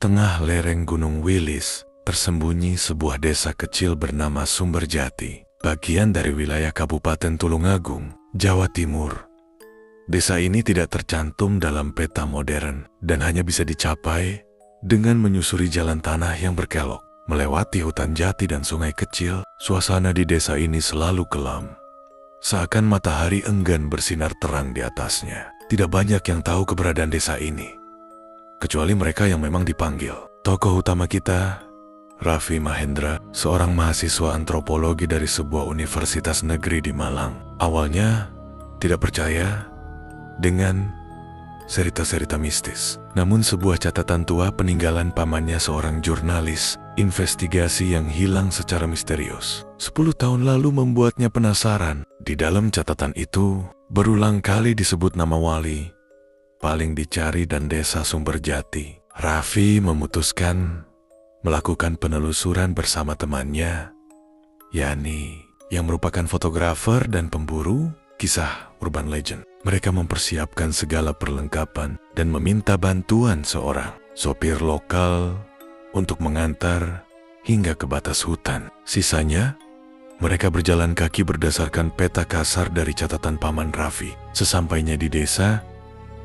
tengah lereng Gunung Wilis, tersembunyi sebuah desa kecil bernama Sumberjati, bagian dari wilayah Kabupaten Tulungagung, Jawa Timur. Desa ini tidak tercantum dalam peta modern dan hanya bisa dicapai dengan menyusuri jalan tanah yang berkelok. Melewati hutan jati dan sungai kecil, suasana di desa ini selalu kelam. Seakan matahari enggan bersinar terang di atasnya. Tidak banyak yang tahu keberadaan desa ini, kecuali mereka yang memang dipanggil. Tokoh utama kita, Raffi Mahendra, seorang mahasiswa antropologi dari sebuah universitas negeri di Malang. Awalnya tidak percaya dengan cerita-cerita mistis. Namun sebuah catatan tua peninggalan pamannya seorang jurnalis investigasi yang hilang secara misterius 10 tahun lalu membuatnya penasaran. Di dalam catatan itu berulang kali disebut nama wali paling dicari dan desa Sumberjati. Raffi memutuskan melakukan penelusuran bersama temannya, Yani, yang merupakan fotografer dan pemburu kisah urban legend. Mereka mempersiapkan segala perlengkapan dan meminta bantuan seorang sopir lokal untuk mengantar hingga ke batas hutan. Sisanya, mereka berjalan kaki berdasarkan peta kasar dari catatan paman Raffi. Sesampainya di desa,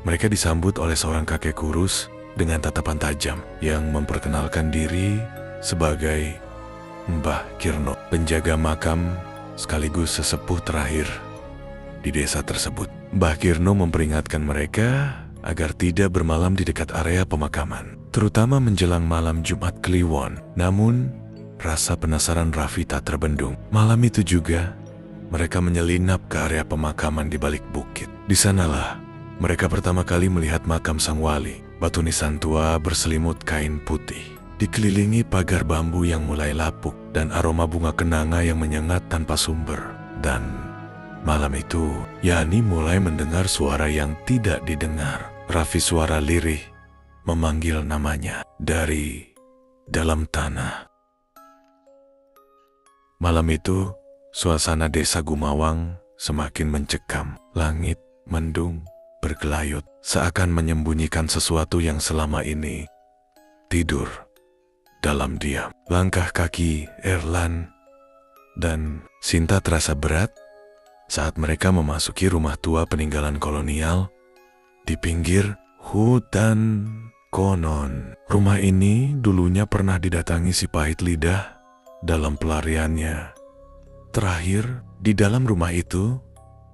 mereka disambut oleh seorang kakek kurus dengan tatapan tajam yang memperkenalkan diri sebagai Mbah Kirno, penjaga makam sekaligus sesepuh terakhir di desa tersebut. Mbah Kirno memperingatkan mereka agar tidak bermalam di dekat area pemakaman, terutama menjelang malam Jumat Kliwon. Namun, rasa penasaran Raffi tak terbendung. Malam itu juga, mereka menyelinap ke area pemakaman di balik bukit. Di sanalah, mereka pertama kali melihat makam sang wali. Batu nisan tua berselimut kain putih, dikelilingi pagar bambu yang mulai lapuk, dan aroma bunga kenanga yang menyengat tanpa sumber. Dan malam itu, Yani mulai mendengar suara yang tidak didengar. Raffi suara lirih memanggil namanya dari dalam tanah. Malam itu, suasana desa Gumawang semakin mencekam. Langit mendung, bergelayut, seakan menyembunyikan sesuatu yang selama ini tidur dalam diam. Langkah kaki Erlan dan Sinta terasa berat saat mereka memasuki rumah tua peninggalan kolonial di pinggir hutan. Konon, rumah ini dulunya pernah didatangi si pahit lidah dalam pelariannya. Terakhir, di dalam rumah itu,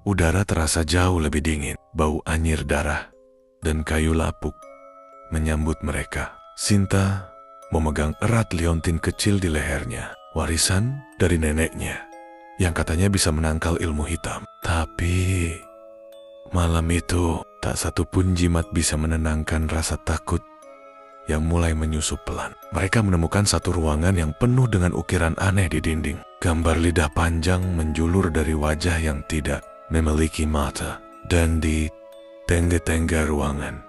udara terasa jauh lebih dingin. Bau anyir darah dan kayu lapuk menyambut mereka. Sinta memegang erat liontin kecil di lehernya, warisan dari neneknya yang katanya bisa menangkal ilmu hitam. Tapi malam itu, tak satu pun jimat bisa menenangkan rasa takut yang mulai menyusup pelan. Mereka menemukan satu ruangan yang penuh dengan ukiran aneh di dinding. Gambar lidah panjang menjulur dari wajah yang tidak memiliki mata. Dan di tengga-tengga ruangan,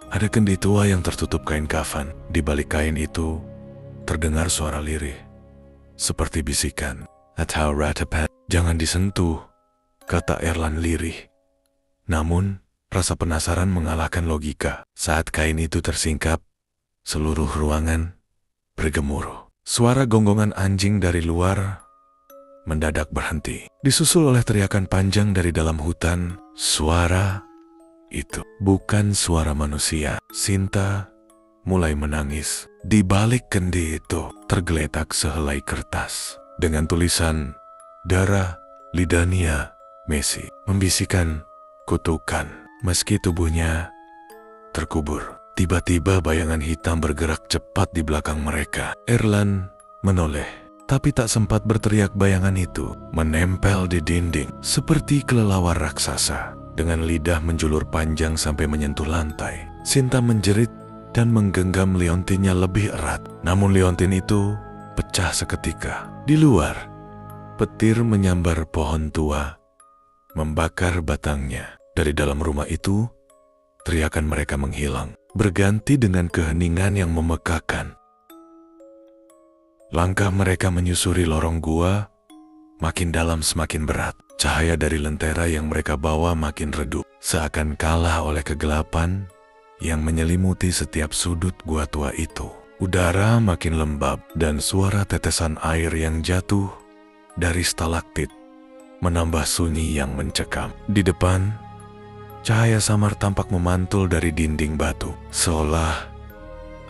ada kendi tua yang tertutup kain kafan. Di balik kain itu, terdengar suara lirih, seperti bisikan. Atau ratapan, jangan disentuh, kata Erlan lirih. Namun, rasa penasaran mengalahkan logika. Saat kain itu tersingkap, seluruh ruangan bergemuruh. Suara gonggongan anjing dari luar mendadak berhenti, disusul oleh teriakan panjang dari dalam hutan. Suara itu bukan suara manusia. Sinta mulai menangis. Di balik kendi itu tergeletak sehelai kertas dengan tulisan Darah Lidania Messi, membisikkan kutukan. Meski tubuhnya terkubur, tiba-tiba bayangan hitam bergerak cepat di belakang mereka. Erlan menoleh, tapi tak sempat berteriak. Bayangan itu menempel di dinding seperti kelelawar raksasa, dengan lidah menjulur panjang sampai menyentuh lantai. Sinta menjerit dan menggenggam liontinnya lebih erat. Namun liontin itu pecah seketika. Di luar, petir menyambar pohon tua, membakar batangnya. Dari dalam rumah itu, teriakan mereka menghilang, berganti dengan keheningan yang memekakan. Langkah mereka menyusuri lorong gua, makin dalam semakin berat. Cahaya dari lentera yang mereka bawa makin redup, seakan kalah oleh kegelapan yang menyelimuti setiap sudut gua tua itu. Udara makin lembab dan suara tetesan air yang jatuh dari stalaktit menambah sunyi yang mencekam. Di depan, cahaya samar tampak memantul dari dinding batu, seolah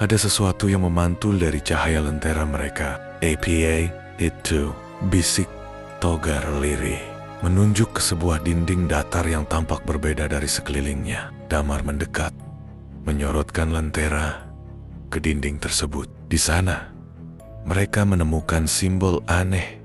ada sesuatu yang memantul dari cahaya lentera mereka. "Apa itu?" bisik Togar lirih, menunjuk ke sebuah dinding datar yang tampak berbeda dari sekelilingnya. Damar mendekat, menyorotkan lentera ke dinding tersebut. Di sana, mereka menemukan simbol aneh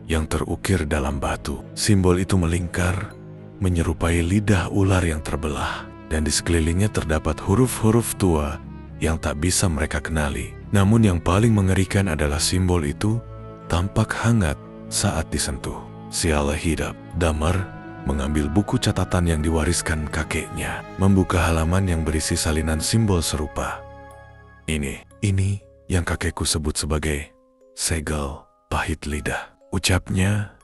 yang terukir dalam batu. Simbol itu melingkar, menyerupai lidah ular yang terbelah, dan di sekelilingnya terdapat huruf-huruf tua yang tak bisa mereka kenali. Namun yang paling mengerikan adalah simbol itu tampak hangat saat disentuh. Sial hidup, Damar mengambil buku catatan yang diwariskan kakeknya, membuka halaman yang berisi salinan simbol serupa. Ini yang kakekku sebut sebagai segel pahit lidah, ucapnya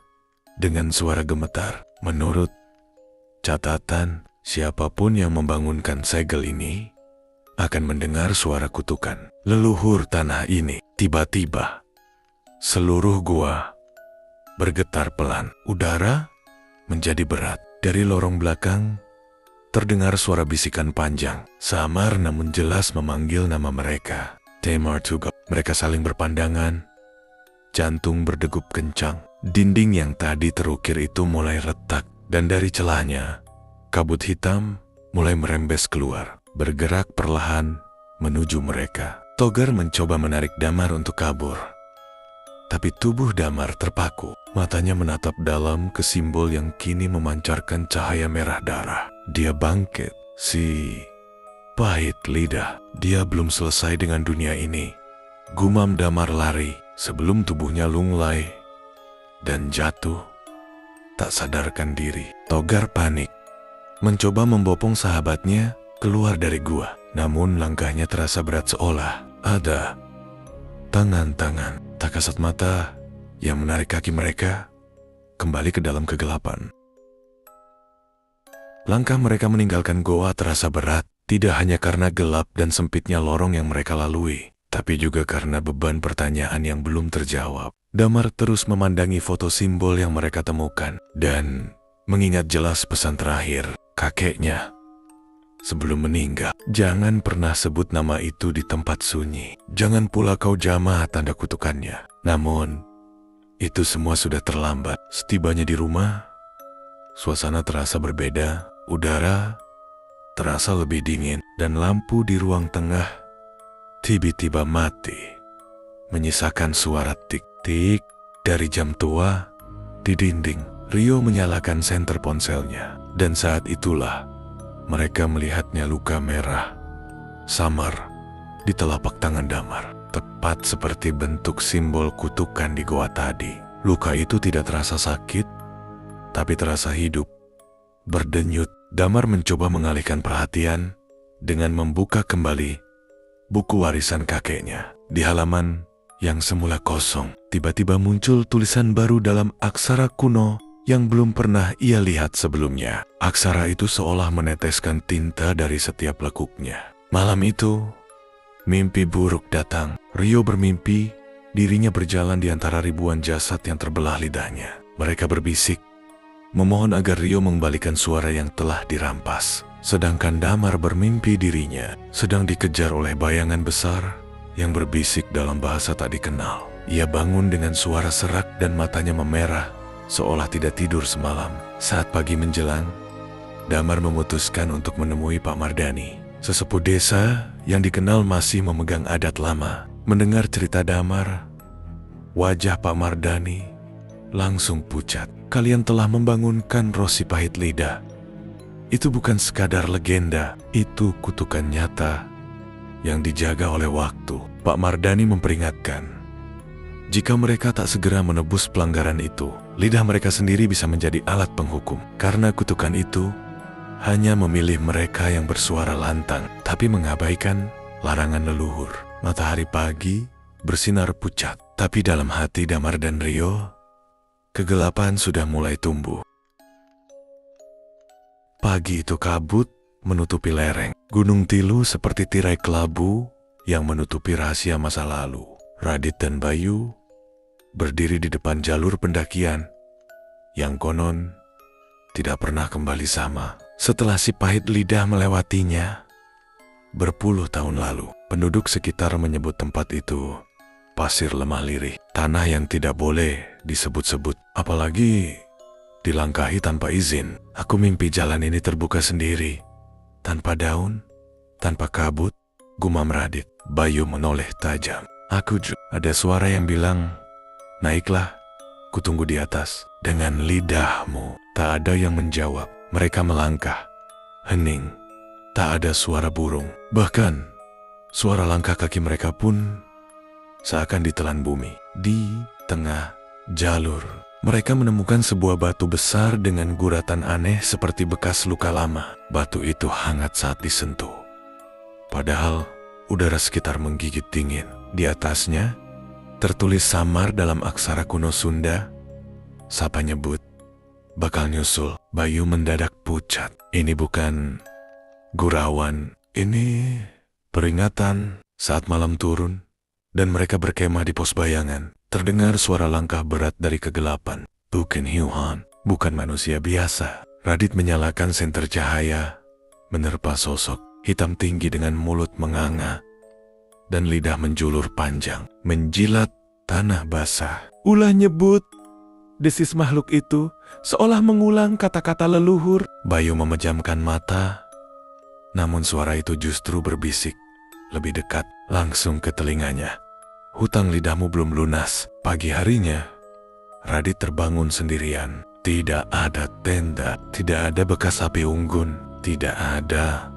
dengan suara gemetar. Menurut catatan, siapapun yang membangunkan segel ini akan mendengar suara kutukan leluhur tanah ini. Tiba-tiba, seluruh gua bergetar pelan. Udara menjadi berat. Dari lorong belakang, terdengar suara bisikan panjang, samar namun jelas memanggil nama mereka. Temartuga. Mereka saling berpandangan, jantung berdegup kencang. Dinding yang tadi terukir itu mulai retak, dan dari celahnya, kabut hitam mulai merembes keluar, bergerak perlahan menuju mereka. Togar mencoba menarik Damar untuk kabur, tapi tubuh Damar terpaku. Matanya menatap dalam ke simbol yang kini memancarkan cahaya merah darah. Dia bangkit, si pahit lidah. Dia belum selesai dengan dunia ini. Gumam Damar lari sebelum tubuhnya lunglai dan jatuh tak sadarkan diri. Togar panik, mencoba membopong sahabatnya keluar dari gua. Namun langkahnya terasa berat, seolah ada tangan-tangan tak kasat mata yang menarik kaki mereka kembali ke dalam kegelapan. Langkah mereka meninggalkan goa terasa berat, tidak hanya karena gelap dan sempitnya lorong yang mereka lalui, tapi juga karena beban pertanyaan yang belum terjawab. Damar terus memandangi foto simbol yang mereka temukan dan mengingat jelas pesan terakhir kakeknya sebelum meninggal. Jangan pernah sebut nama itu di tempat sunyi. Jangan pula kau jamah tanda kutukannya. Namun, itu semua sudah terlambat. Setibanya di rumah, suasana terasa berbeda. Udara terasa lebih dingin, dan lampu di ruang tengah tiba-tiba mati, menyisakan suara tik-tik dari jam tua di dinding. Rio menyalakan senter ponselnya, dan saat itulah mereka melihatnya luka merah samar di telapak tangan Damar, tepat seperti bentuk simbol kutukan di goa tadi. Luka itu tidak terasa sakit, tapi terasa hidup, berdenyut. Damar mencoba mengalihkan perhatian dengan membuka kembali buku warisan kakeknya. Di halaman yang semula kosong, tiba-tiba muncul tulisan baru dalam aksara kuno yang belum pernah ia lihat sebelumnya. Aksara itu seolah meneteskan tinta dari setiap lekuknya. Malam itu, mimpi buruk datang. Rio bermimpi dirinya berjalan di antara ribuan jasad yang terbelah lidahnya. Mereka berbisik, memohon agar Rio mengembalikan suara yang telah dirampas. Sedangkan Damar bermimpi dirinya sedang dikejar oleh bayangan besar yang berbisik dalam bahasa tak dikenal. Ia bangun dengan suara serak dan matanya memerah, seolah tidak tidur semalam. Saat pagi menjelang, Damar memutuskan untuk menemui Pak Mardani, sesepuh desa yang dikenal masih memegang adat lama. Mendengar cerita Damar, wajah Pak Mardani langsung pucat. Kalian telah membangunkan roh si pahit lidah. Itu bukan sekadar legenda, itu kutukan nyata yang dijaga oleh waktu. Pak Mardani memperingatkan, jika mereka tak segera menebus pelanggaran itu, lidah mereka sendiri bisa menjadi alat penghukum. Karena kutukan itu hanya memilih mereka yang bersuara lantang, tapi mengabaikan larangan leluhur. Matahari pagi bersinar pucat, tapi dalam hati Damar dan Rio, kegelapan sudah mulai tumbuh. Pagi itu kabut menutupi lereng. Gunung Tilu seperti tirai kelabu yang menutupi rahasia masa lalu. Radit dan Bayu berdiri di depan jalur pendakian yang konon tidak pernah kembali sama. Setelah si pahit lidah melewatinya berpuluh tahun lalu, penduduk sekitar menyebut tempat itu pasir lemah lirih, tanah yang tidak boleh disebut-sebut, apalagi dilangkahi tanpa izin. Aku mimpi jalan ini terbuka sendiri, tanpa daun, tanpa kabut, gumam Radit. Bayu menoleh tajam. Ada suara yang bilang, naiklah, kutunggu di atas. Dengan lidahmu. Tak ada yang menjawab. Mereka melangkah. Hening. Tak ada suara burung. Bahkan, suara langkah kaki mereka pun seakan ditelan bumi. Di tengah jalur, mereka menemukan sebuah batu besar dengan guratan aneh seperti bekas luka lama. Batu itu hangat saat disentuh. Padahal, udara sekitar menggigit dingin. Di atasnya, tertulis samar dalam aksara kuno Sunda, Sapa nyebut, bakal nyusul. Bayu mendadak pucat. Ini bukan gurauan, ini peringatan. Saat malam turun, dan mereka berkemah di pos bayangan, terdengar suara langkah berat dari kegelapan. Bukan Hyuhan, bukan manusia biasa. Radit menyalakan senter cahaya, menerpa sosok hitam tinggi dengan mulut menganga, dan lidah menjulur panjang, menjilat tanah basah. Ulah nyebut, desis makhluk itu seolah mengulang kata-kata leluhur. Bayu memejamkan mata, namun suara itu justru berbisik, lebih dekat, langsung ke telinganya. Hutang lidahmu belum lunas. Pagi harinya, Radit terbangun sendirian. Tidak ada tenda, tidak ada bekas api unggun, tidak ada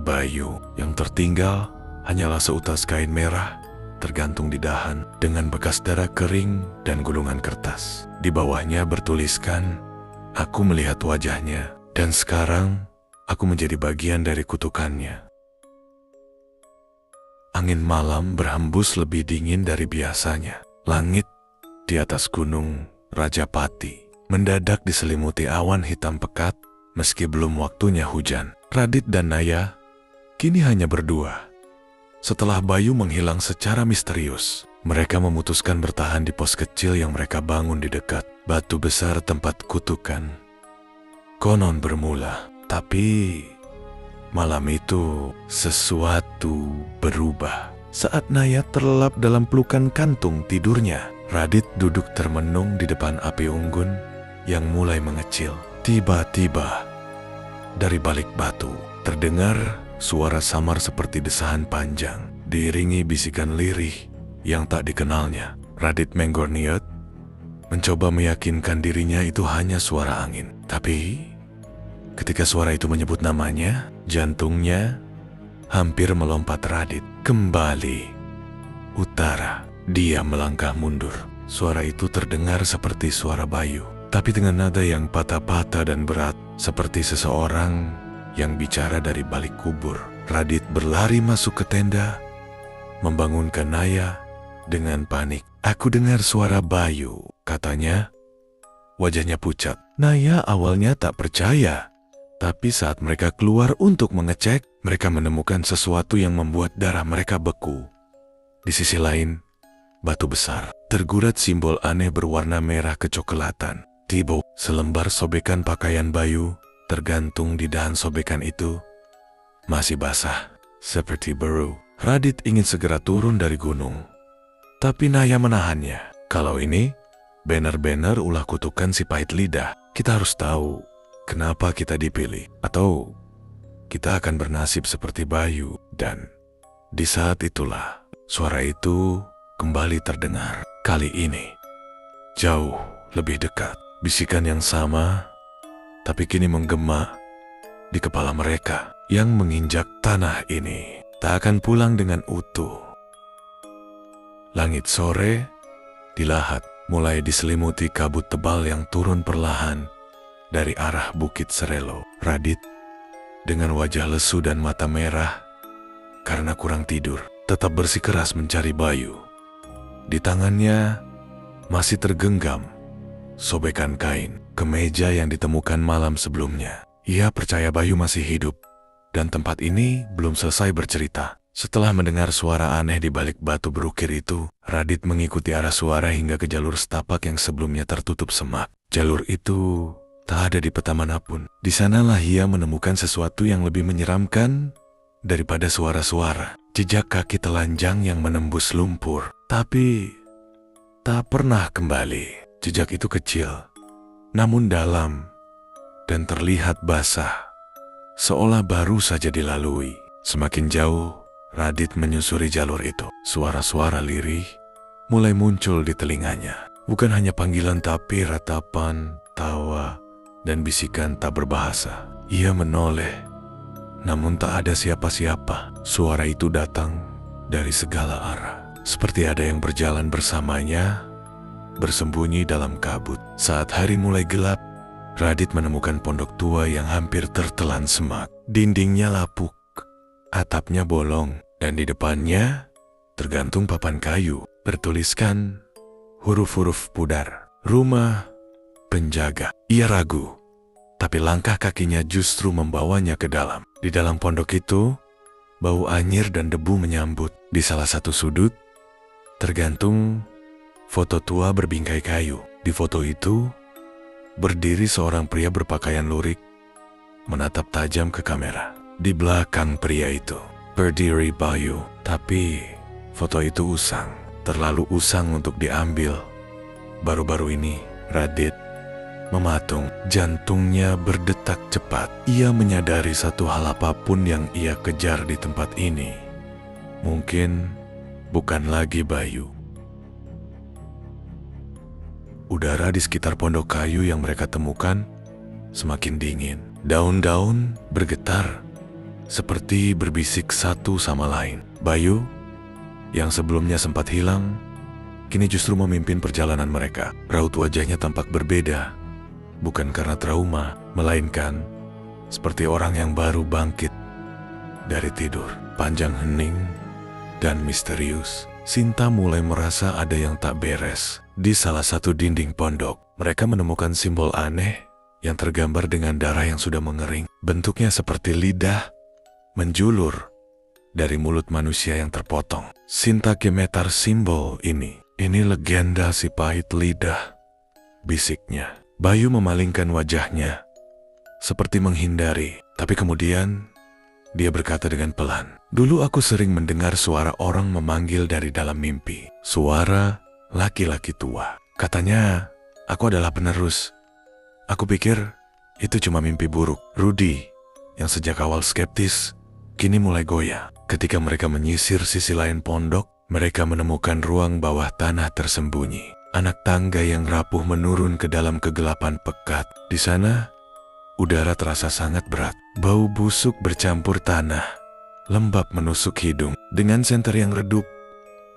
Bayu. Yang tertinggal hanyalah seutas kain merah tergantung di dahan dengan bekas darah kering dan gulungan kertas. Di bawahnya bertuliskan, aku melihat wajahnya dan sekarang aku menjadi bagian dari kutukannya. Angin malam berhembus lebih dingin dari biasanya. Langit di atas gunung Rajapati mendadak diselimuti awan hitam pekat meski belum waktunya hujan. Radit dan Naya kini hanya berdua. Setelah Bayu menghilang secara misterius, mereka memutuskan bertahan di pos kecil yang mereka bangun di dekat batu besar tempat kutukan konon bermula. Tapi malam itu sesuatu berubah. Saat Naya terlelap dalam pelukan kantung tidurnya, Radit duduk termenung di depan api unggun yang mulai mengecil. Tiba-tiba, dari balik batu, terdengar suara samar seperti desahan panjang, diiringi bisikan lirih yang tak dikenalnya. Radit menggorniot, mencoba meyakinkan dirinya itu hanya suara angin. Tapi, ketika suara itu menyebut namanya, jantungnya hampir melompat. Radit kembali. Utara. Dia melangkah mundur. Suara itu terdengar seperti suara Bayu, tapi dengan nada yang patah-patah dan berat, seperti seseorang yang bicara dari balik kubur. Radit berlari masuk ke tenda, membangunkan Naya dengan panik. Aku dengar suara Bayu, katanya. Wajahnya pucat. Naya awalnya tak percaya, tapi saat mereka keluar untuk mengecek, mereka menemukan sesuatu yang membuat darah mereka beku. Di sisi lain, batu besar, tergurat simbol aneh berwarna merah kecoklatan. Tiba, selembar sobekan pakaian Bayu tergantung di dahan sobekan itu, masih basah, seperti baru. Radit ingin segera turun dari gunung, tapi Naya menahannya. Kalau ini banner-banner ulah kutukan si pahit lidah, kita harus tahu kenapa kita dipilih, atau kita akan bernasib seperti Bayu. Dan di saat itulah, suara itu kembali terdengar. Kali ini, jauh lebih dekat. Bisikan yang sama, tapi kini menggema di kepala mereka. Yang menginjak tanah ini tak akan pulang dengan utuh. Langit sore di Lahat mulai diselimuti kabut tebal yang turun perlahan dari arah Bukit Serelo. Radit dengan wajah lesu dan mata merah karena kurang tidur, tetap bersikeras mencari Bayu. Di tangannya masih tergenggam sobekan kain kemeja yang ditemukan malam sebelumnya. Ia percaya Bayu masih hidup, Dan tempat ini belum selesai bercerita. Setelah mendengar suara aneh di balik batu berukir itu, Radit mengikuti arah suara hingga ke jalur setapak yang sebelumnya tertutup semak. Jalur itu tak ada di peta manapun. Di sanalah ia menemukan sesuatu yang lebih menyeramkan daripada suara-suara. Jejak kaki telanjang yang menembus lumpur, tapi tak pernah kembali. Jejak itu kecil, namun dalam dan terlihat basah, seolah baru saja dilalui. Semakin jauh, Radit menyusuri jalur itu. Suara-suara lirih mulai muncul di telinganya. Bukan hanya panggilan, tapi ratapan, tawa, dan bisikan tak berbahasa. Ia menoleh, namun tak ada siapa-siapa. Suara itu datang dari segala arah, seperti ada yang berjalan bersamanya, bersembunyi dalam kabut. Saat hari mulai gelap, Radit menemukan pondok tua yang hampir tertelan semak. Dindingnya lapuk, atapnya bolong, dan di depannya tergantung papan kayu bertuliskan huruf-huruf pudar, "Rumah penjaga." Ia ragu, tapi langkah kakinya justru membawanya ke dalam. Di dalam pondok itu, bau anyir dan debu menyambut. Di salah satu sudut, tergantung foto tua berbingkai kayu. Di foto itu, berdiri seorang pria berpakaian lurik, menatap tajam ke kamera. Di belakang pria itu berdiri Bayu, tapi foto itu usang, terlalu usang untuk diambil. Baru-baru ini, Radit mematung, jantungnya berdetak cepat. Ia menyadari satu hal, apapun yang ia kejar di tempat ini mungkin bukan lagi Bayu. Udara di sekitar pondok kayu yang mereka temukan semakin dingin. Daun-daun bergetar, seperti berbisik satu sama lain. Bayu, yang sebelumnya sempat hilang, kini justru memimpin perjalanan mereka. Raut wajahnya tampak berbeda, bukan karena trauma, melainkan seperti orang yang baru bangkit dari tidur. Panjang hening dan misterius, Sinta mulai merasa ada yang tak beres. Di salah satu dinding pondok, mereka menemukan simbol aneh yang tergambar dengan darah yang sudah mengering. Bentuknya seperti lidah menjulur dari mulut manusia yang terpotong. Sinta gemetar simbol ini. "Ini legenda si pahit lidah," bisiknya. Bayu memalingkan wajahnya, seperti menghindari. Tapi kemudian, dia berkata dengan pelan, "Dulu aku sering mendengar suara orang memanggil dari dalam mimpi. Suara laki-laki tua. Katanya, aku adalah penerus. Aku pikir itu cuma mimpi buruk." Rudy, yang sejak awal skeptis, kini mulai goyah. Ketika mereka menyisir sisi lain pondok, mereka menemukan ruang bawah tanah tersembunyi. Anak tangga yang rapuh menurun ke dalam kegelapan pekat. Di sana, udara terasa sangat berat. Bau busuk bercampur tanah, lembab menusuk hidung. Dengan senter yang redup,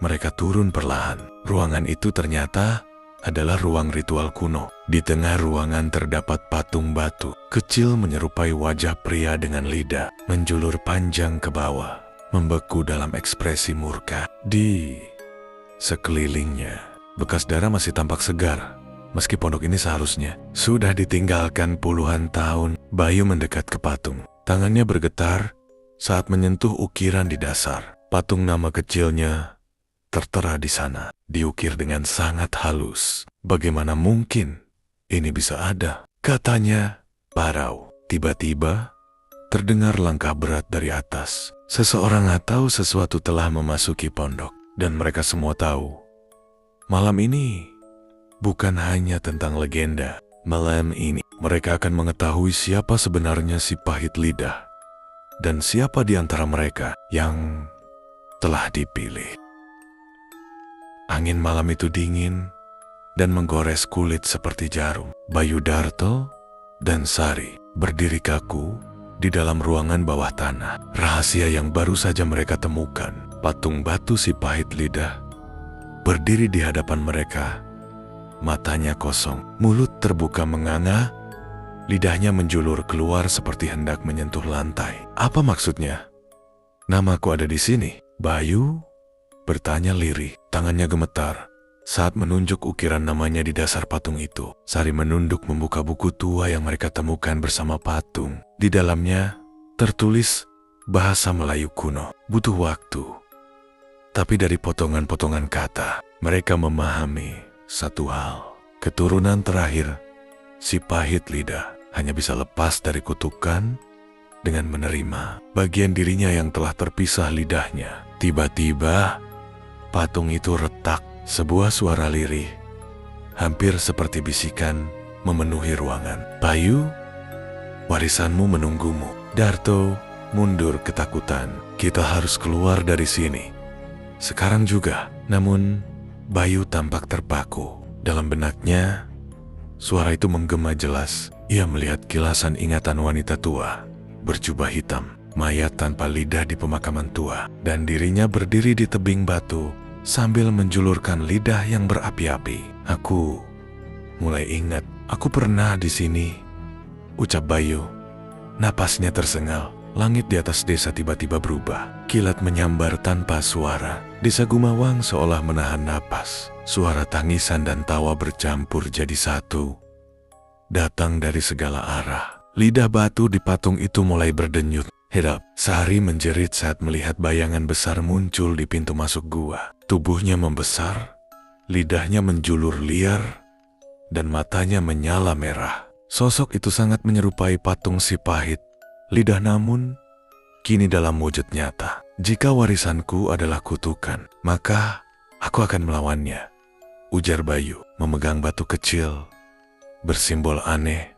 mereka turun perlahan. Ruangan itu ternyata adalah ruang ritual kuno. Di tengah ruangan terdapat patung batu kecil menyerupai wajah pria dengan lidah menjulur panjang ke bawah, membeku dalam ekspresi murka. Di sekelilingnya, bekas darah masih tampak segar, meski pondok ini seharusnya sudah ditinggalkan puluhan tahun. Bayu mendekat ke patung. Tangannya bergetar saat menyentuh ukiran di dasar. Patung nama kecilnya tertera di sana, diukir dengan sangat halus. "Bagaimana mungkin ini bisa ada?" katanya parau. Tiba-tiba terdengar langkah berat dari atas. Seseorang atau sesuatu telah memasuki pondok, dan mereka semua tahu malam ini bukan hanya tentang legenda. Malam ini mereka akan mengetahui siapa sebenarnya si pahit lidah, dan siapa di antara mereka yang telah dipilih. Angin malam itu dingin dan menggores kulit seperti jarum. Bayu Darto dan Sari berdiri kaku di dalam ruangan bawah tanah. Rahasia yang baru saja mereka temukan. Patung batu si pahit lidah berdiri di hadapan mereka. Matanya kosong, mulut terbuka menganga, lidahnya menjulur keluar seperti hendak menyentuh lantai. "Apa maksudnya? Namaku ada di sini?" Bayu bertanya lirih. Tangannya gemetar saat menunjuk ukiran namanya di dasar patung itu. Sari menunduk membuka buku tua yang mereka temukan bersama patung. Di dalamnya tertulis Bahasa Melayu kuno butuh waktu. Tapi dari potongan-potongan kata, mereka memahami satu hal. Keturunan terakhir, si pahit lidah, hanya bisa lepas dari kutukan dengan menerima bagian dirinya yang telah terpisah lidahnya. Tiba-tiba, patung itu retak. Sebuah suara lirih, hampir seperti bisikan, memenuhi ruangan. Bayu, warisanmu menunggumu. Darto mundur ketakutan. Kita harus keluar dari sini. Sekarang juga. Namun, Bayu tampak terpaku. Dalam benaknya, suara itu menggema jelas. Ia melihat kilasan ingatan wanita tua, berjubah hitam, mayat tanpa lidah di pemakaman tua, dan dirinya berdiri di tebing batu sambil menjulurkan lidah yang berapi-api. Aku mulai ingat, aku pernah di sini, ucap Bayu. Napasnya tersengal. Langit di atas desa tiba-tiba berubah. Kilat menyambar tanpa suara. Desa Gumawang seolah menahan napas. Suara tangisan dan tawa bercampur jadi satu. Datang dari segala arah. Lidah batu di patung itu mulai berdenyut. Hedap, Sari menjerit saat melihat bayangan besar muncul di pintu masuk gua. Tubuhnya membesar, lidahnya menjulur liar, dan matanya menyala merah. Sosok itu sangat menyerupai patung si pahit. Lidah namun, kini dalam wujud nyata. Jika warisanku adalah kutukan, maka aku akan melawannya, ujar Bayu, memegang batu kecil, bersimbol aneh,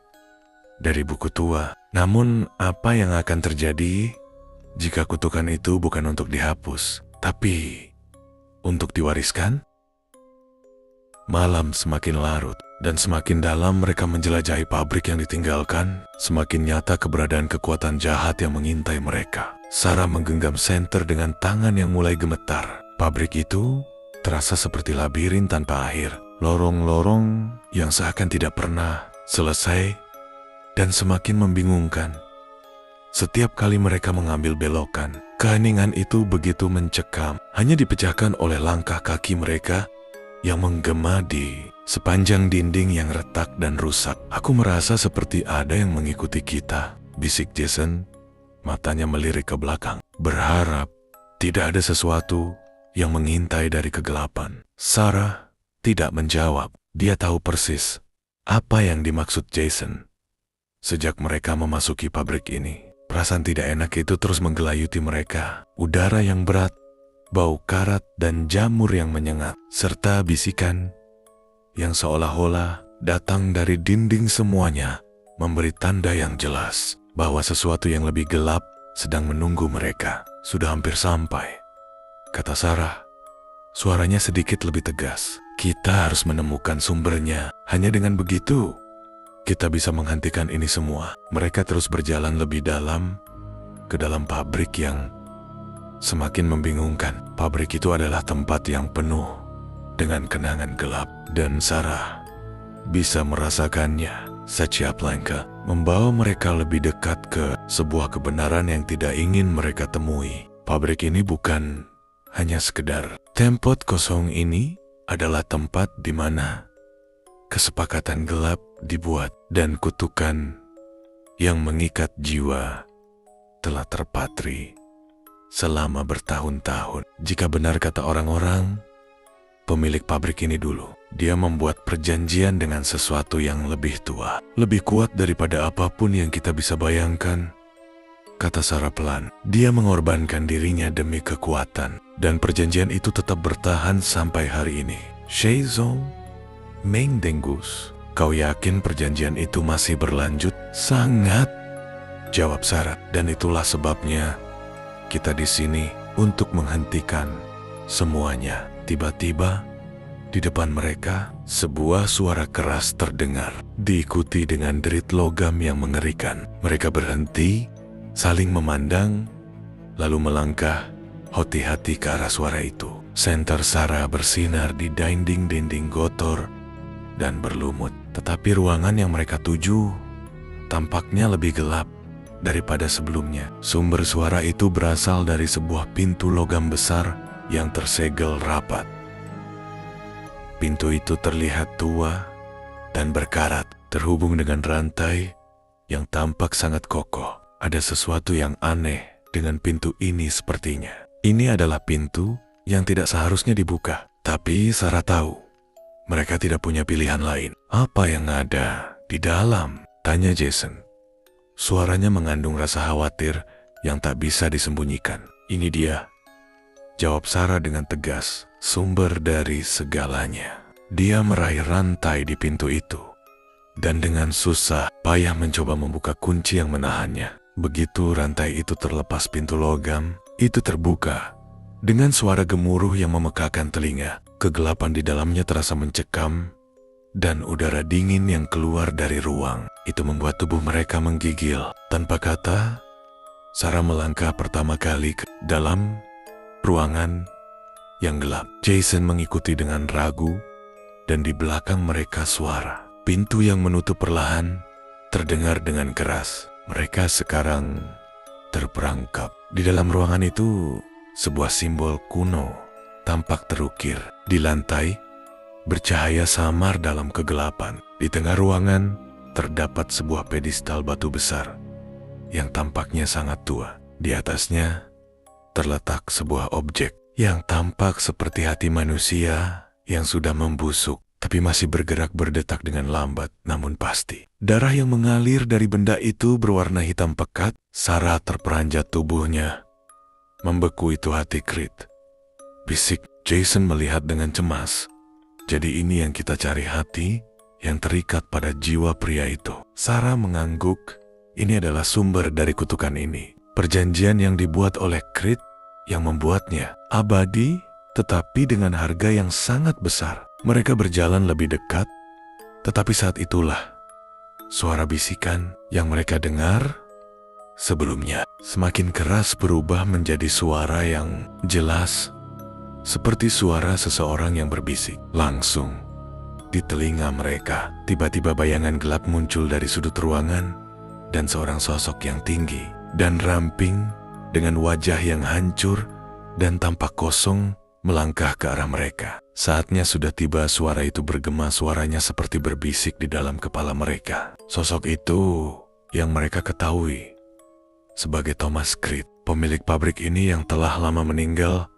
dari buku tua. Namun, apa yang akan terjadi jika kutukan itu bukan untuk dihapus, tapi untuk diwariskan? Malam semakin larut, dan semakin dalam mereka menjelajahi pabrik yang ditinggalkan, semakin nyata keberadaan kekuatan jahat yang mengintai mereka. Sarah menggenggam senter dengan tangan yang mulai gemetar. Pabrik itu terasa seperti labirin tanpa akhir, lorong-lorong yang seakan tidak pernah selesai, dan semakin membingungkan. Setiap kali mereka mengambil belokan, keheningan itu begitu mencekam, hanya dipecahkan oleh langkah kaki mereka yang menggema di sepanjang dinding yang retak dan rusak. Aku merasa seperti ada yang mengikuti kita, bisik Jason, matanya melirik ke belakang, berharap tidak ada sesuatu yang mengintai dari kegelapan. Sarah tidak menjawab. Dia tahu persis apa yang dimaksud Jason. Sejak mereka memasuki pabrik ini, perasaan tidak enak itu terus menggelayuti mereka. Udara yang berat, bau karat dan jamur yang menyengat, serta bisikan yang seolah-olah datang dari dinding semuanya, memberi tanda yang jelas bahwa sesuatu yang lebih gelap sedang menunggu mereka. Sudah hampir sampai, kata Sarah. Suaranya sedikit lebih tegas. Kita harus menemukan sumbernya. Hanya dengan begitu, kita bisa menghentikan ini semua. Mereka terus berjalan lebih dalam, ke dalam pabrik yang semakin membingungkan. Pabrik itu adalah tempat yang penuh dengan kenangan gelap, dan Sarah bisa merasakannya. Sachiaplanka membawa mereka lebih dekat ke sebuah kebenaran yang tidak ingin mereka temui. Pabrik ini bukan hanya sekedar tempat kosong. Ini adalah tempat di mana kesepakatan gelap dibuat dan kutukan yang mengikat jiwa telah terpatri selama bertahun-tahun. Jika benar kata orang-orang, pemilik pabrik ini dulu, dia membuat perjanjian dengan sesuatu yang lebih tua, lebih kuat daripada apapun yang kita bisa bayangkan, kata Sarah pelan. Dia mengorbankan dirinya demi kekuatan, dan perjanjian itu tetap bertahan sampai hari ini. Sheizong Meng Dengus, kau yakin perjanjian itu masih berlanjut? Sangat, jawab Sarah. Dan itulah sebabnya kita di sini untuk menghentikan semuanya. Tiba-tiba di depan mereka sebuah suara keras terdengar, diikuti dengan derit logam yang mengerikan. Mereka berhenti, saling memandang, lalu melangkah hati-hati ke arah suara itu. Senter Sarah bersinar di dinding-dinding kotor dan berlumut. Tetapi ruangan yang mereka tuju tampaknya lebih gelap daripada sebelumnya. Sumber suara itu berasal dari sebuah pintu logam besar yang tersegel rapat. Pintu itu terlihat tua dan berkarat, terhubung dengan rantai yang tampak sangat kokoh. Ada sesuatu yang aneh dengan pintu ini sepertinya. Ini adalah pintu yang tidak seharusnya dibuka. Tapi Sarah tahu, mereka tidak punya pilihan lain. Apa yang ada di dalam? Tanya Jason. Suaranya mengandung rasa khawatir yang tak bisa disembunyikan. Ini dia, jawab Sarah dengan tegas, sumber dari segalanya. Dia meraih rantai di pintu itu, dan dengan susah payah mencoba membuka kunci yang menahannya. Begitu rantai itu terlepas, pintu logam itu terbuka. Dengan suara gemuruh yang memekakan telinga, kegelapan di dalamnya terasa mencekam, dan udara dingin yang keluar dari ruang itu membuat tubuh mereka menggigil. Tanpa kata, Sarah melangkah pertama kali ke dalam ruangan yang gelap. Jason mengikuti dengan ragu, dan di belakang mereka suara pintu yang menutup perlahan terdengar dengan keras. Mereka sekarang terperangkap. Di dalam ruangan itu, sebuah simbol kuno tampak terukir di lantai, bercahaya samar dalam kegelapan. Di tengah ruangan terdapat sebuah pedestal batu besar yang tampaknya sangat tua. Di atasnya terletak sebuah objek yang tampak seperti hati manusia yang sudah membusuk, tapi masih bergerak berdetak dengan lambat namun pasti. Darah yang mengalir dari benda itu berwarna hitam pekat. Sarah terperanjat tubuhnya. Membeku itu hati Creed, bisik Jason melihat dengan cemas. Jadi ini yang kita cari, hati yang terikat pada jiwa pria itu. Sarah mengangguk. Ini adalah sumber dari kutukan ini. Perjanjian yang dibuat oleh Creed yang membuatnya abadi, tetapi dengan harga yang sangat besar. Mereka berjalan lebih dekat, tetapi saat itulah suara bisikan yang mereka dengar sebelumnya semakin keras berubah menjadi suara yang jelas, seperti suara seseorang yang berbisik. Langsung di telinga mereka, tiba-tiba bayangan gelap muncul dari sudut ruangan, dan seorang sosok yang tinggi dan ramping dengan wajah yang hancur dan tampak kosong melangkah ke arah mereka. Saatnya sudah tiba, suara itu bergema, suaranya seperti berbisik di dalam kepala mereka. Sosok itu yang mereka ketahui sebagai Thomas Creed, pemilik pabrik ini yang telah lama meninggal,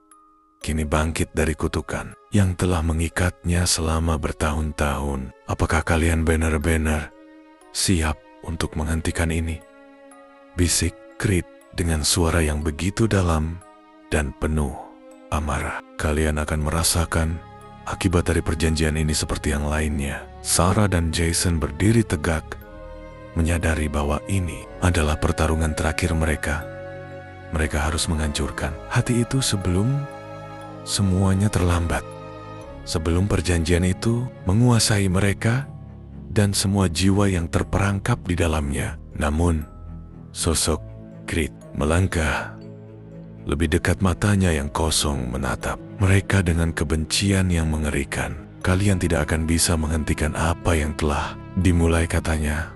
kini bangkit dari kutukan yang telah mengikatnya selama bertahun-tahun. Apakah kalian benar-benar siap untuk menghentikan ini? Bisik Creed dengan suara yang begitu dalam dan penuh amarah. Kalian akan merasakan akibat dari perjanjian ini seperti yang lainnya. Sarah dan Jason berdiri tegak, menyadari bahwa ini adalah pertarungan terakhir mereka. Mereka harus menghancurkan hati itu sebelum semuanya terlambat. Sebelum perjanjian itu menguasai mereka dan semua jiwa yang terperangkap di dalamnya. Namun, sosok Creed melangkah lebih dekat, matanya yang kosong menatap mereka dengan kebencian yang mengerikan. Kalian tidak akan bisa menghentikan apa yang telah dimulai, katanya.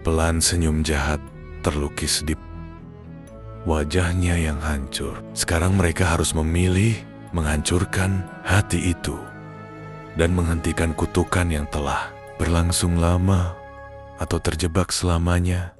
Pelan senyum jahat terlukis di wajahnya yang hancur. Sekarang mereka harus memilih menghancurkan hati itu dan menghentikan kutukan yang telah berlangsung lama atau terjebak selamanya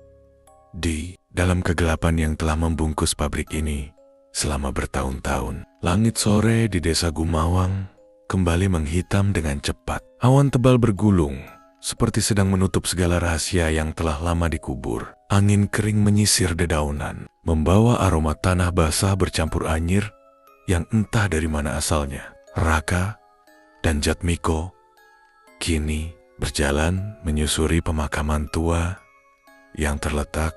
di dalam kegelapan yang telah membungkus pabrik ini selama bertahun-tahun. Langit sore di desa Gumawang kembali menghitam dengan cepat. Awan tebal bergulung, seperti sedang menutup segala rahasia yang telah lama dikubur. Angin kering menyisir dedaunan, membawa aroma tanah basah bercampur anyir yang entah dari mana asalnya. Raka dan Jatmiko kini berjalan menyusuri pemakaman tua yang terletak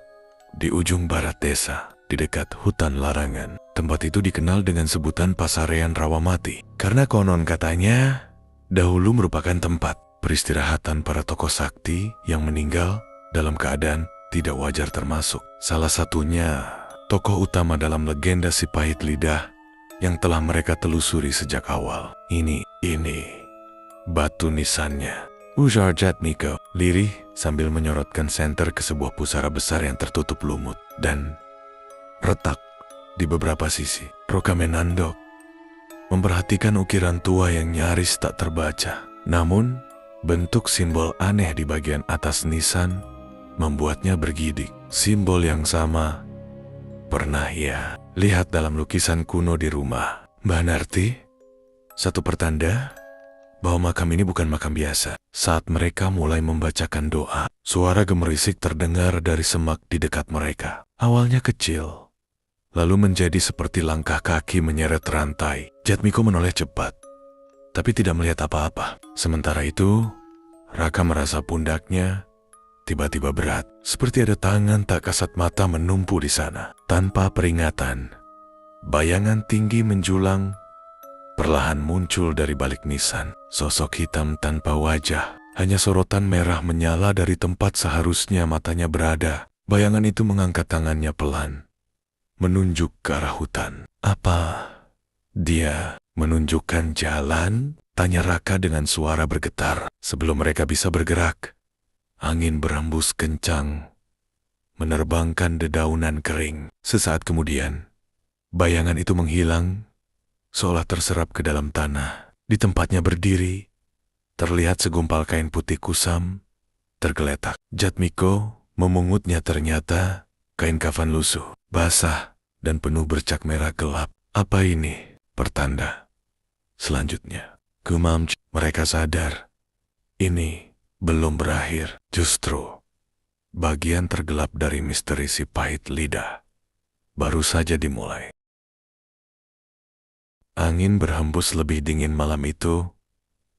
di ujung barat desa, di dekat hutan larangan. Tempat itu dikenal dengan sebutan Pasarean Rawamati, karena konon katanya dahulu merupakan tempat peristirahatan para tokoh sakti yang meninggal dalam keadaan tidak wajar, termasuk salah satunya tokoh utama dalam legenda si pahit lidah yang telah mereka telusuri sejak awal. Ini batu nisannya, ujar Jatmiko lirih sambil menyorotkan senter ke sebuah pusara besar yang tertutup lumut dan retak di beberapa sisi. Roka menandok, memperhatikan ukiran tua yang nyaris tak terbaca. Namun, bentuk simbol aneh di bagian atas nisan membuatnya bergidik. Simbol yang sama pernah ia lihat dalam lukisan kuno di rumah. Mbah Narti, satu pertanda bahwa makam ini bukan makam biasa. Saat mereka mulai membacakan doa, suara gemerisik terdengar dari semak di dekat mereka. Awalnya kecil, lalu menjadi seperti langkah kaki menyeret rantai. Jatmiko menoleh cepat, tapi tidak melihat apa-apa. Sementara itu, Raka merasa pundaknya tiba-tiba berat, seperti ada tangan tak kasat mata menumpu di sana. Tanpa peringatan, bayangan tinggi menjulang perlahan muncul dari balik nisan. Sosok hitam tanpa wajah, hanya sorotan merah menyala dari tempat seharusnya matanya berada. Bayangan itu mengangkat tangannya pelan, menunjuk ke arah hutan. Apa dia menunjukkan jalan? Tanya Raka dengan suara bergetar. Sebelum mereka bisa bergerak, angin berhembus kencang, menerbangkan dedaunan kering. Sesaat kemudian, bayangan itu menghilang, seolah terserap ke dalam tanah. Di tempatnya berdiri, terlihat segumpal kain putih kusam, tergeletak. Jatmiko memungutnya, ternyata kain kafan lusuh, basah, dan penuh bercak merah gelap. Apa ini? Pertanda selanjutnya. Gumam, mereka sadar ini belum berakhir. Justru bagian tergelap dari misteri si pahit lidah baru saja dimulai. Angin berhembus lebih dingin malam itu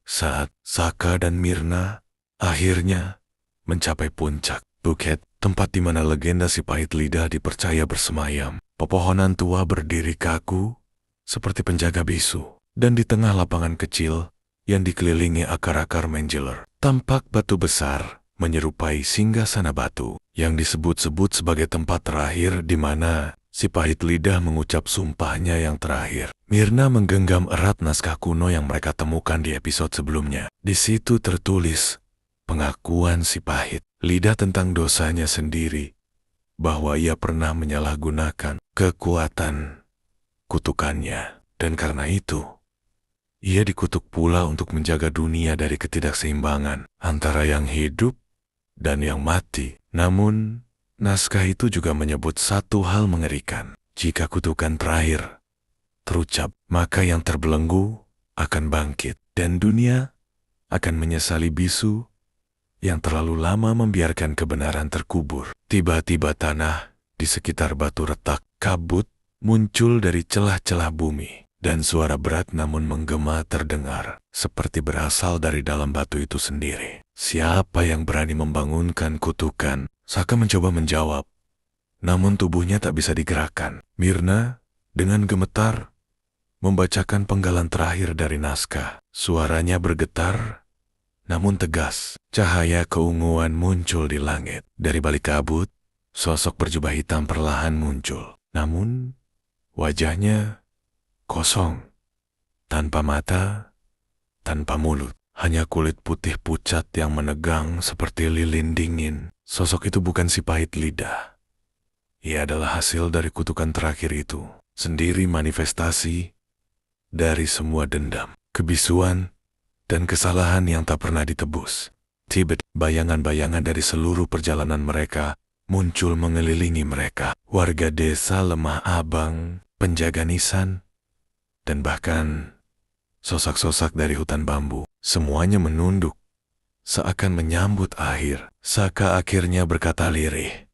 saat Saka dan Mirna akhirnya mencapai puncak bukit, tempat di mana legenda si pahit lidah dipercaya bersemayam. Pepohonan tua berdiri kaku seperti penjaga bisu, dan di tengah lapangan kecil yang dikelilingi akar-akar menjeler, tampak batu besar menyerupai singgasana batu yang disebut-sebut sebagai tempat terakhir di mana si pahit lidah mengucap sumpahnya yang terakhir. Mirna menggenggam erat naskah kuno yang mereka temukan di episode sebelumnya. Di situ tertulis pengakuan si pahit lidah tentang dosanya sendiri, bahwa ia pernah menyalahgunakan kekuatan kutukannya, dan karena itu ia dikutuk pula untuk menjaga dunia dari ketidakseimbangan antara yang hidup dan yang mati. Namun, naskah itu juga menyebut satu hal mengerikan. Jika kutukan terakhir terucap, maka yang terbelenggu akan bangkit, dan dunia akan menyesali bisu yang terlalu lama membiarkan kebenaran terkubur. Tiba-tiba tanah di sekitar batu retak kabut muncul dari celah-celah bumi, dan suara berat namun menggema terdengar, seperti berasal dari dalam batu itu sendiri. Siapa yang berani membangunkan kutukan? Saka mencoba menjawab, namun tubuhnya tak bisa digerakkan. Mirna dengan gemetar membacakan penggalan terakhir dari naskah. Suaranya bergetar, namun tegas. Cahaya keunguan muncul di langit. Dari balik kabut, sosok berjubah hitam perlahan muncul. Namun, wajahnya kosong, tanpa mata, tanpa mulut. Hanya kulit putih pucat yang menegang seperti lilin dingin. Sosok itu bukan si pahit lidah. Ia adalah hasil dari kutukan terakhir itu. Sendiri manifestasi dari semua dendam, kebisuan, dan kesalahan yang tak pernah ditebus. Tiba, bayangan-bayangan dari seluruh perjalanan mereka muncul mengelilingi mereka. Warga desa Lemah Abang, penjaga nisan, dan bahkan sosok-sosok dari hutan bambu. Semuanya menunduk, seakan menyambut akhir. Saka akhirnya berkata lirih,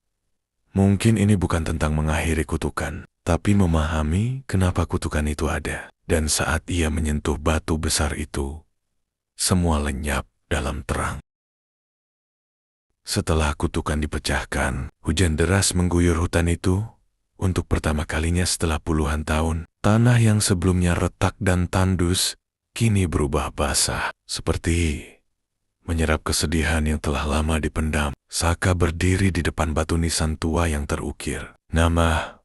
mungkin ini bukan tentang mengakhiri kutukan, tapi memahami kenapa kutukan itu ada. Dan saat ia menyentuh batu besar itu, semua lenyap dalam terang. Setelah kutukan dipecahkan, hujan deras mengguyur hutan itu. Untuk pertama kalinya setelah puluhan tahun, tanah yang sebelumnya retak dan tandus kini berubah basah, seperti menyerap kesedihan yang telah lama dipendam. Saka berdiri di depan batu nisan tua yang terukir. Nama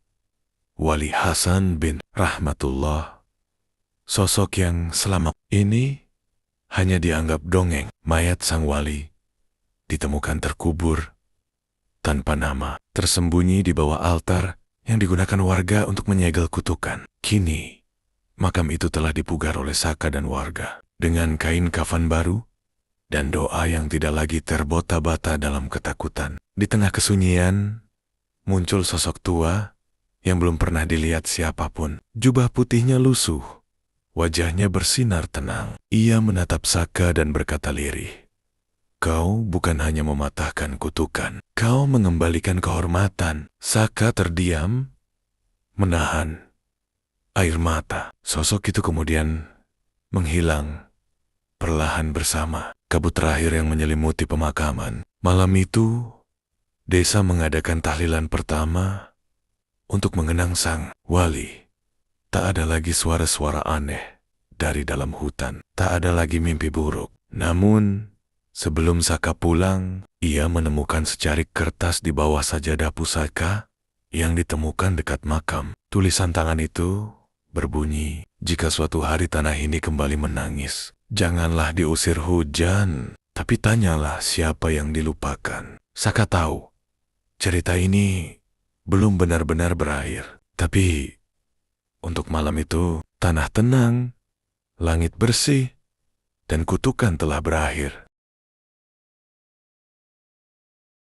Wali Hasan bin Rahmatullah. Sosok yang selama ini hanya dianggap dongeng. Mayat sang wali ditemukan terkubur tanpa nama, tersembunyi di bawah altar yang digunakan warga untuk menyegel kutukan. Kini, makam itu telah dipugar oleh Saka dan warga dengan kain kafan baru dan doa yang tidak lagi terbota-bata dalam ketakutan. Di tengah kesunyian, muncul sosok tua yang belum pernah dilihat siapapun. Jubah putihnya lusuh, wajahnya bersinar tenang. Ia menatap Saka dan berkata lirih, "Kau bukan hanya mematahkan kutukan, kau mengembalikan kehormatan." Saka terdiam, menahan air mata. Sosok itu kemudian menghilang perlahan bersama kabut terakhir yang menyelimuti pemakaman. Malam itu, desa mengadakan tahlilan pertama untuk mengenang sang wali. Tak ada lagi suara-suara aneh dari dalam hutan. Tak ada lagi mimpi buruk. Namun, sebelum Saka pulang, ia menemukan secarik kertas di bawah sajadah pusaka yang ditemukan dekat makam. Tulisan tangan itu berbunyi, "Jika suatu hari tanah ini kembali menangis, janganlah diusir hujan, tapi tanyalah siapa yang dilupakan." Saka tahu, cerita ini belum benar-benar berakhir. Tapi, untuk malam itu, tanah tenang, langit bersih, dan kutukan telah berakhir.